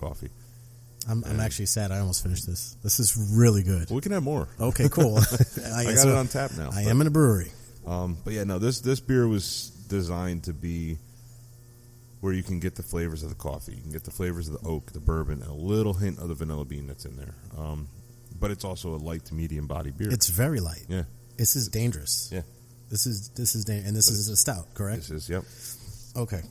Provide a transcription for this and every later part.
coffee. I'm actually sad. I almost finished this. This is really good. Well, we can have more. Okay, cool. I got it on tap now. I am in a brewery. But yeah, no, this beer was designed to be where you can get the flavors of the coffee. You can get the flavors of the oak, the bourbon, and a little hint of the vanilla bean that's in there. But it's also a light to medium body beer. It's very light. Yeah. This is dangerous. Yeah. This is and this is a stout, correct? This is, yep. Okay.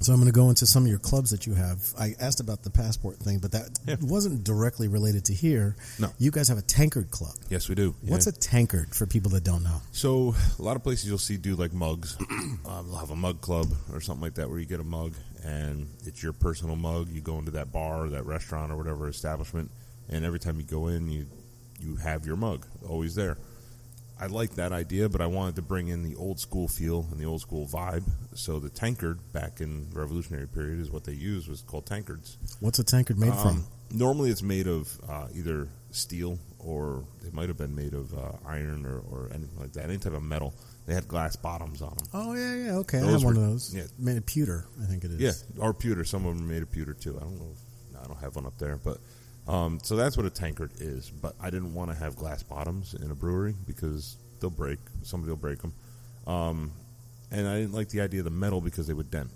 So I'm going to go into some of your clubs that you have. I asked about the passport thing, but that wasn't directly related to here. No. You guys have a tankard club. Yes, we do. What's a tankard for people that don't know? So a lot of places you'll see do like mugs. They'll have a mug club or something like that where you get a mug and it's your personal mug. You go into that bar or that restaurant or whatever establishment, and every time you go in, you have your mug always there. I like that idea, but I wanted to bring in the old school feel and the old school vibe. So the tankard back in the Revolutionary period is what they used, was called tankards. What's a tankard made from? Normally it's made of either steel or it might have been made of iron or anything like that, any type of metal. They had glass bottoms on them. Oh, yeah, okay. I have one of those. Yeah. Made of pewter, I think it is. Yeah, or pewter. Some of them are made of pewter too. I don't know. I don't have one up there, but... so that's what a tankard is, but I didn't want to have glass bottoms in a brewery because they'll break. Somebody will break them. And I didn't like the idea of the metal because they would dent.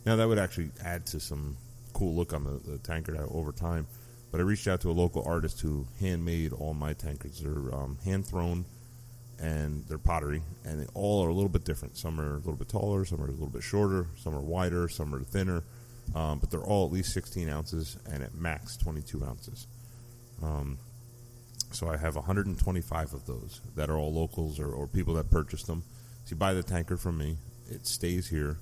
Now, that would actually add to some cool look on the tankard over time, but I reached out to a local artist who handmade all my tankards. They're hand-thrown, and they're pottery, and they all are a little bit different. Some are a little bit taller, some are a little bit shorter, some are wider, some are thinner. But they're all at least 16 ounces and at max 22 ounces. So I have 125 of those that are all locals or people that purchase them. So you buy the tankard from me. It stays here.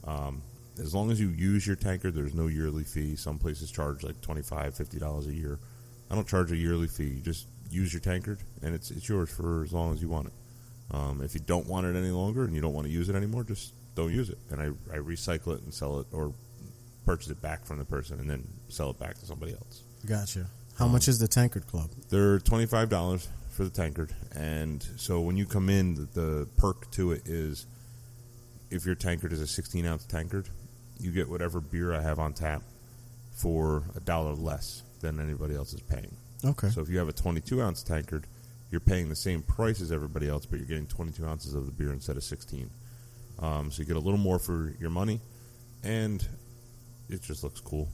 As long as you use your tankard, there's no yearly fee. Some places charge like $25, $50 a year. I don't charge a yearly fee. You just use your tankard, and it's yours for as long as you want it. If you don't want it any longer and you don't want to use it anymore, just don't use it. And I recycle it and sell it or purchase it back from the person and then sell it back to somebody else. Gotcha. How much is the tankard club? They're $25 for the tankard. And so when you come in, the perk to it is if your tankard is a 16-ounce tankard, you get whatever beer I have on tap for $1 less than anybody else is paying. Okay. So if you have a 22-ounce tankard, you're paying the same price as everybody else, but you're getting 22 ounces of the beer instead of 16. So you get a little more for your money, and it just looks cool.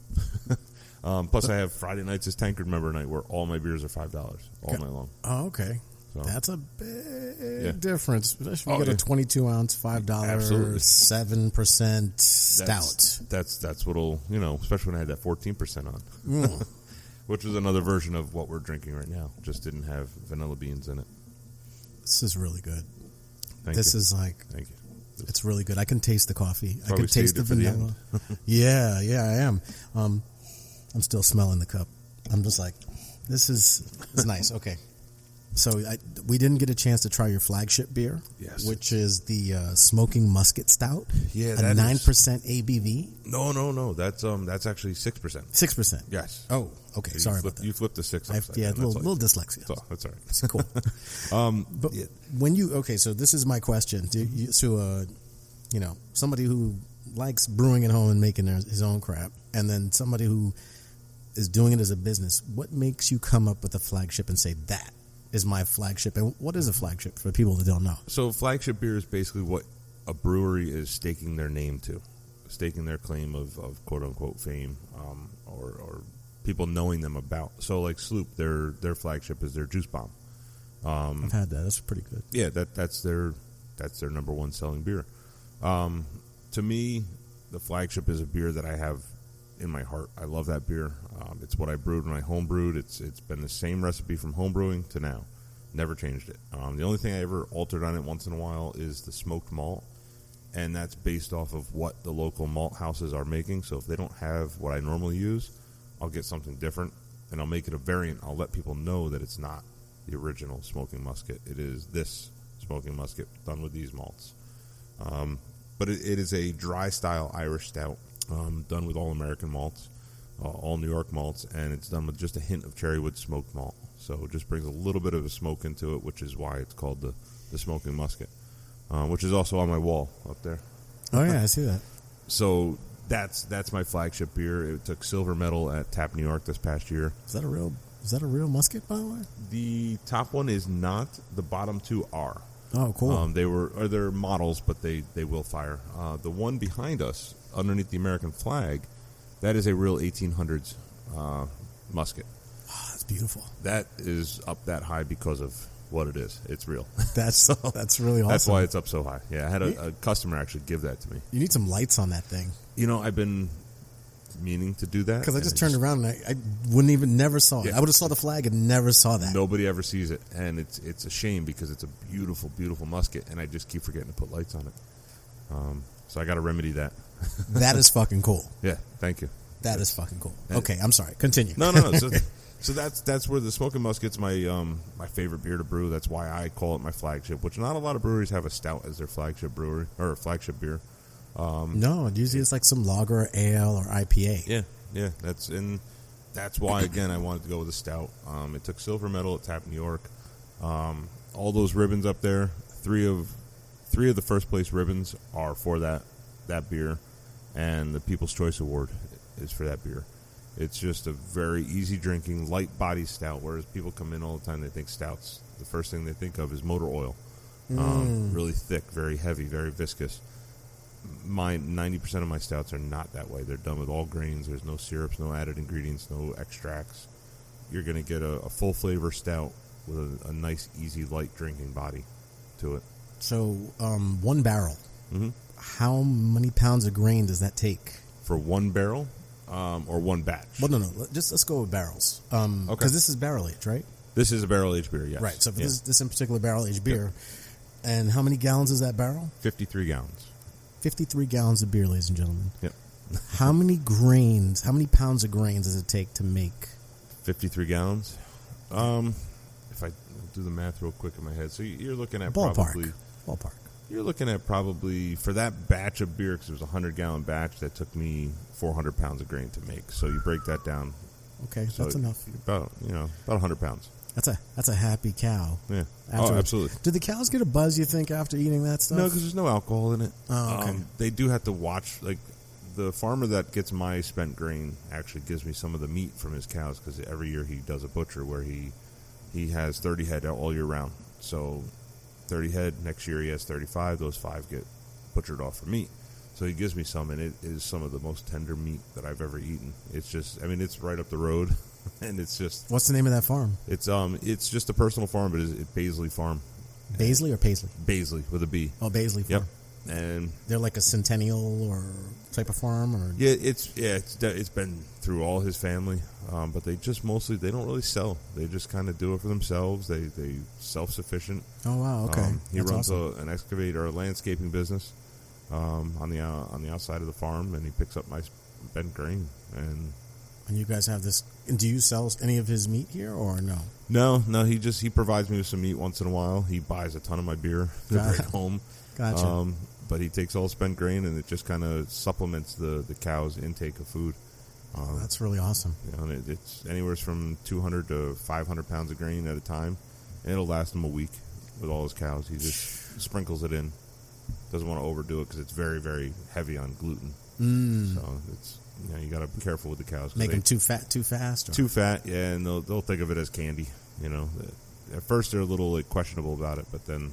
Plus, I have Friday nights as tankard member night where all my beers are $5 all night long. Oh, okay. So. That's a big difference. Especially if you get a 22-ounce, $5, 7% stout. That's what'll, especially when I had that 14% on. Which was another version of what we're drinking right now. Just didn't have vanilla beans in it. This is really good. Thank you. Thank you. It's really good. I can taste the coffee. I Probably can taste the vanilla. Yeah, I am. I'm still smelling the cup. I'm just like, it's nice. Okay. So we didn't get a chance to try your flagship beer, yes, which is the Smoking Musket Stout. Yeah, a 9% ABV. No. That's actually 6%. 6%. Yes. Oh, okay. Sorry about that. You flipped the 6. A little dyslexia. That's all right. It's cool. But when so this is my question. Somebody who likes brewing at home and making his own crap, and then somebody who is doing it as a business, what makes you come up with a flagship and say that is my flagship? And what is a flagship for people that don't know? So flagship beer is basically what a brewery is staking their name to, staking their claim of quote-unquote fame, or people knowing them about. So like Sloop, their flagship is their Juice Bomb. I've had that. That's pretty good. Yeah, that's their number one selling beer. To me, the flagship is a beer that I have in my heart. I love that beer. It's what I brewed when I home brewed. It's been the same recipe from home brewing to now. Never changed it. The only thing I ever altered on it once in a while is the smoked malt, and that's based off of what the local malt houses are making. So if they don't have what I normally use, I'll get something different, and I'll make it a variant. I'll let people know that it's not the original Smoking Musket. It is this Smoking Musket done with these malts. But it is a dry-style Irish stout done with all American malts, all New York malts, and it's done with just a hint of cherrywood smoked malt. So it just brings a little bit of a smoke into it, which is why it's called the Smoking Musket, which is also on my wall up there. Oh, yeah, I see that. So That's my flagship beer. It took silver medal at Tap New York this past year. Is that a real musket, by the way? The top one is not. The bottom two are. Oh, cool. They're models, but they will fire. The one behind us, underneath the American flag, that is a real 1800s musket. Oh, that's beautiful. That is up that high because of what it is. It's real. That's really awesome. That's why it's up so high. Yeah, I had a customer actually give that to me. You need some lights on that thing. I've been meaning to do that. Because I just turned around and I wouldn't even never saw it. Yeah. I would have saw the flag and never saw that. Nobody ever sees it, and it's a shame because it's a beautiful, beautiful musket, and I just keep forgetting to put lights on it. So I got to remedy that. That is fucking cool. Yeah, thank you. That is fucking cool. Okay, I'm sorry. Continue. No. So that's where the Smoking Musket's my favorite beer to brew. That's why I call it my flagship. Which not a lot of breweries have a stout as their flagship brewery or flagship beer. No, usually it's like some lager or ale or IPA. Yeah. That's why again I wanted to go with a stout. It took silver medal at Tap New York. All those ribbons up there, three of the first place ribbons are for that beer, and the People's Choice Award is for that beer. It's just a very easy drinking, light body stout. Whereas people come in all the time, they think stouts. The first thing they think of is motor oil. Really thick, very heavy, very viscous. 90% of my stouts are not that way. They're done with all grains. There's no syrups, no added ingredients, no extracts. You're going to get a full flavor stout with a nice, easy, light drinking body to it. So, one barrel. Mm-hmm. How many pounds of grain does that take? For one barrel or one batch? Well, no. Let's go with barrels. Okay. Because this is barrel aged, right? This is a barrel aged beer, yes. Right. So for this in particular barrel aged beer, yep. And how many gallons is that barrel? 53 gallons. 53 gallons of beer, ladies and gentlemen. Yep. How many pounds of grains does it take to make 53 gallons? If I do the math real quick in my head, so you're looking at ballpark. You're looking at probably for that batch of beer, because it was a 100-gallon batch that took me 400 pounds of grain to make. So you break that down. Okay, so that's enough. About 100 pounds. That's a happy cow. Yeah. Absolutely. Do the cows get a buzz, you think, after eating that stuff? No, because there's no alcohol in it. Oh, okay. They do have to watch, like, the farmer that gets my spent grain actually gives me some of the meat from his cows, because every year he does a butcher where he has 30 head all year round. So 30 head, next year he has 35. Those 5 get butchered off for meat. So he gives me some, and it is some of the most tender meat that I've ever eaten. It's just, it's right up the road, and it's just... What's the name of that farm? It's just a personal farm, but it's Baisley Farm. Baisley or Paisley? Baisley, with a B. Oh, Baisley Farm. Yep. And they're like a centennial or type of farm, or it's been through all his family, but they just mostly, they don't really sell. They just kind of do it for themselves. They self-sufficient. Oh wow, okay. He That's runs awesome. an excavator, a landscaping business on the outside of the farm, and he picks up my spent grain. And you guys have this. And do you sell any of his meat here or no? No. He provides me with some meat once in a while. He buys a ton of my beer to bring home. Gotcha. But he takes all spent grain, and it just kind of supplements the cow's intake of food. That's really awesome. And it's anywhere from 200 to 500 pounds of grain at a time, and it'll last him a week with all his cows. He just sprinkles it in. Doesn't want to overdo it because it's very, very heavy on gluten. So it's you got to be careful with the cows. Make them too fat, too fast? Or? Too fat, yeah, and they'll think of it as candy. At first they're a little questionable about it, but then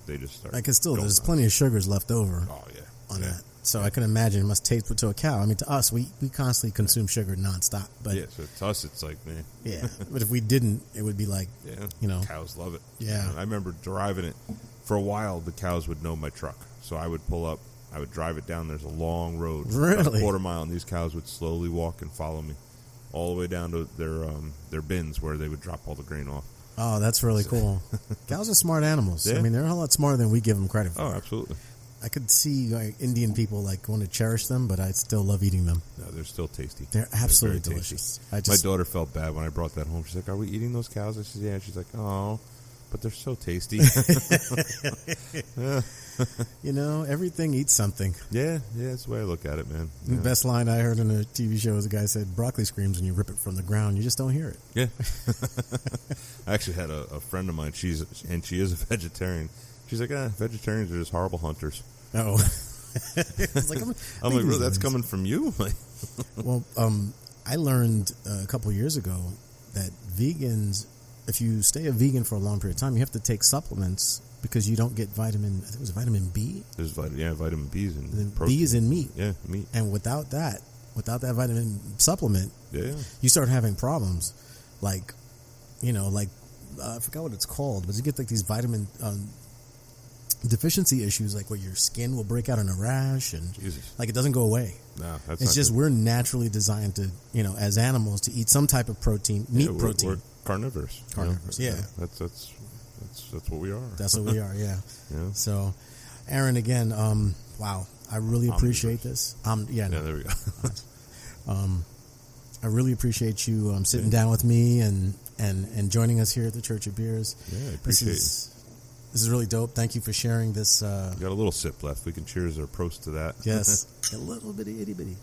they just start. I can still. There's plenty of sugars left over. Oh yeah. On that. So I can imagine it must taste to a cow. To us, we constantly consume sugar nonstop. But so to us, it's like, man. Yeah, but if we didn't, it would be like, cows love it. Yeah. I remember driving it. For a while, the cows would know my truck. So I would pull up, I would drive it down. There's a long road. Really? About a quarter mile, and these cows would slowly walk and follow me all the way down to their bins where they would drop all the grain off. Oh, that's really cool. Cows are smart animals. Yeah. They're a lot smarter than we give them credit for. Oh, absolutely. I could see Indian people want to cherish them, but I still love eating them. No, they're still tasty. They're absolutely delicious. My daughter felt bad when I brought that home. She's like, "Are we eating those cows?" I said, "Yeah." She's like, "Oh, but they're so tasty." Everything eats something. Yeah, that's the way I look at it, man. Yeah. The best line I heard in a TV show was a guy said, "Broccoli screams when you rip it from the ground. You just don't hear it." Yeah. I actually had a friend of mine. She is a vegetarian. She's like, vegetarians are just horrible hunters. Oh. It's like, I'm like, really, that's coming from you? Well, I learned a couple years ago that vegans, if you stay a vegan for a long period of time, you have to take supplements because you don't get vitamin. I think it was vitamin B. There's vitamin B's in protein. B is in meat. Yeah, meat. And without that vitamin supplement, you start having problems. Like, I forgot what it's called, but you get like these vitamin deficiency issues, like where your skin will break out in a rash, and like it doesn't go away. No, that's it's not just good. We're naturally designed to, as animals, to eat some type of protein, meat protein. We're carnivores. Yeah. That's what we are. That's what we are. Yeah. Yeah. So, Aaron, again, wow, I really appreciate this. There we go. I really appreciate you sitting down with me and joining us here at the Church of Beers. Yeah, I appreciate it. This is really dope. Thank you for sharing this. You got a little sip left. We can cheers or prost to that. Yes. A little bitty, itty bitty.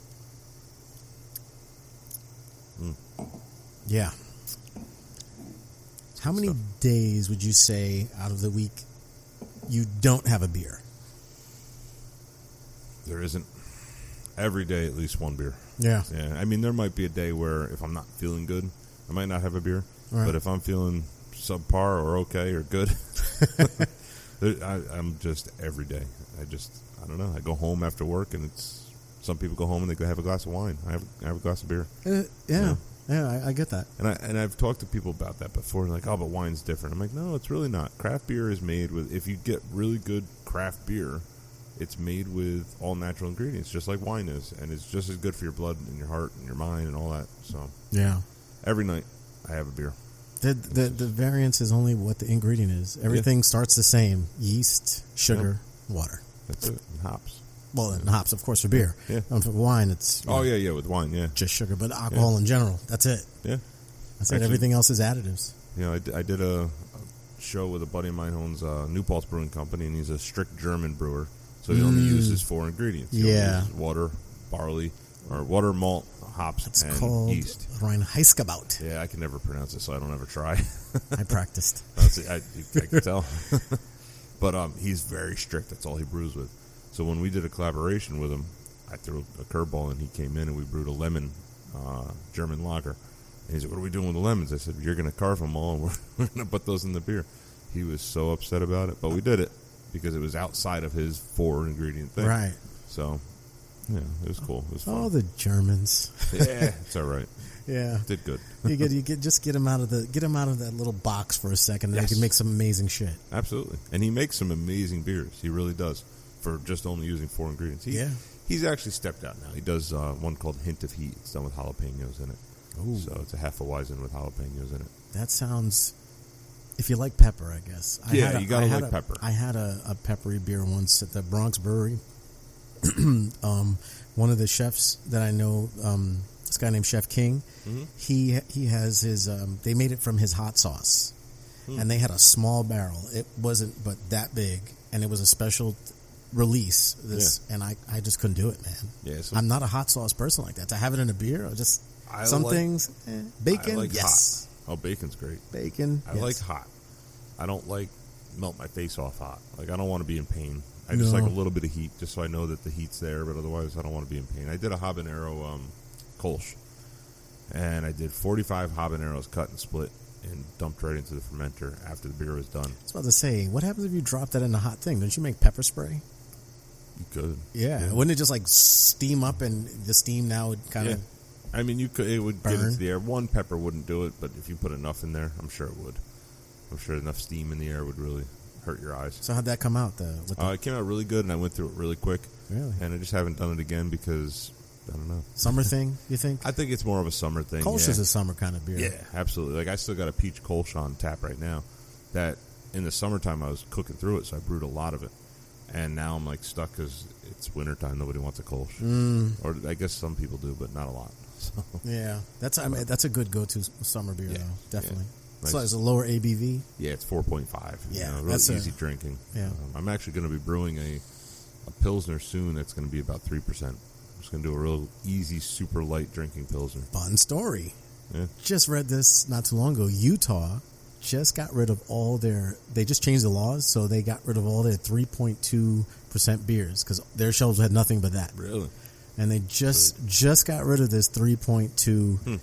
Yeah. How many days would you say out of the week you don't have a beer? There isn't. Every day, at least one beer. Yeah. Yeah. I mean, there might be a day where if I'm not feeling good, I might not have a beer. Right. But if I'm feeling subpar or okay or good, I'm just every day. I don't know. I go home after work, and some people go home and they go have a glass of wine. I have a glass of beer. Yeah, I get that. And I've talked to people about that before. Like, oh, but wine's different. I'm like, no, it's really not. Craft beer is made with. If you get really good craft beer, it's made with all natural ingredients, just like wine is, and it's just as good for your blood and your heart and your mind and all that. So yeah, every night I have a beer. The variance is only what the ingredient is. Everything starts the same: yeast, sugar, water. That's it. And hops. Well, and hops, of course, for beer. Yeah. For wine, it's with wine, just sugar, but alcohol in general. That's it. Yeah. That's it. Everything else is additives. I did a show with a buddy of mine who owns New Paltz Brewing Company, and he's a strict German brewer. So he only uses 4 ingredients. He only uses water, barley, or water, malt, hops, and called yeast. Reinheitsgebot. Yeah, I can never pronounce it, so I don't ever try. I practiced. I can tell. But he's very strict. That's all he brews with. So when we did a collaboration with him, I threw a curveball, and he came in, and we brewed a lemon German lager. And he's like, what are we doing with the lemons? I said, you're going to carve them all, and we're going to put those in the beer. He was so upset about it, but we did it. Because it was outside of his 4-ingredient thing. Right. So, yeah, it was cool. It was fun. Oh, the Germans. Yeah, it's all right. Yeah. Did good. you get him out of that little box for a second, and they can make some amazing shit. Absolutely. And he makes some amazing beers. He really does. For just only using 4 ingredients. He's actually stepped out now. He does one called Hint of Heat. It's done with jalapenos in it. Ooh. So it's a Hefeweizen with jalapenos in it. That sounds... If you like pepper, I guess. You gotta like pepper. I had a peppery beer once at the Bronx Brewery. One of the chefs that I know, this guy named Chef King, he has his. They made it from his hot sauce, and they had a small barrel. It wasn't but that big, and it was a special release. And I just couldn't do it, man. Yeah, I'm not a hot sauce person like that. To have it in a beer, or just things. Bacon, yes. Hot. Oh, bacon's great. Bacon. I like hot. I don't like melt my face off hot. Like, I don't want to be in pain. I just like a little bit of heat, just so I know that the heat's there, but otherwise I don't want to be in pain. I did a habanero Kolsch, and I did 45 habaneros cut and split and dumped right into the fermenter after the beer was done. I was about to say, what happens if you drop that in a hot thing? Don't you make pepper spray? You could. Yeah. Wouldn't it just like steam up, and the steam now would kind of... I mean, you could. It would burn. Get into the air. One pepper wouldn't do it, but if you put enough in there, I'm sure it would. I'm sure enough steam in the air would really hurt your eyes. So how'd that come out? It came out really good, and I went through it really quick. Really? And I just haven't done it again because, I don't know. Summer thing, you think? I think it's more of a summer thing. Kolsch is a summer kind of beer. Yeah, absolutely. Like, I still got a peach Kolsch on tap right now that in the summertime I was cooking through it, so I brewed a lot of it. And now I'm like stuck because it's wintertime. Nobody wants a Kolsch. Or I guess some people do, but not a lot. So. Yeah, that's a good go-to summer beer, though. Definitely. Yeah. Nice. So it's a lower ABV. Yeah, it's 4.5. Yeah, really easy drinking. Yeah, I'm actually going to be brewing a pilsner soon. That's going to be about 3%. I'm just going to do a real easy, super light drinking pilsner. Fun story. Yeah. Just read this not too long ago. Utah just got rid of all they just changed the laws, so they got rid of all their 3.2% beers because their shelves had nothing but that. Really? And they just got rid of this 3.2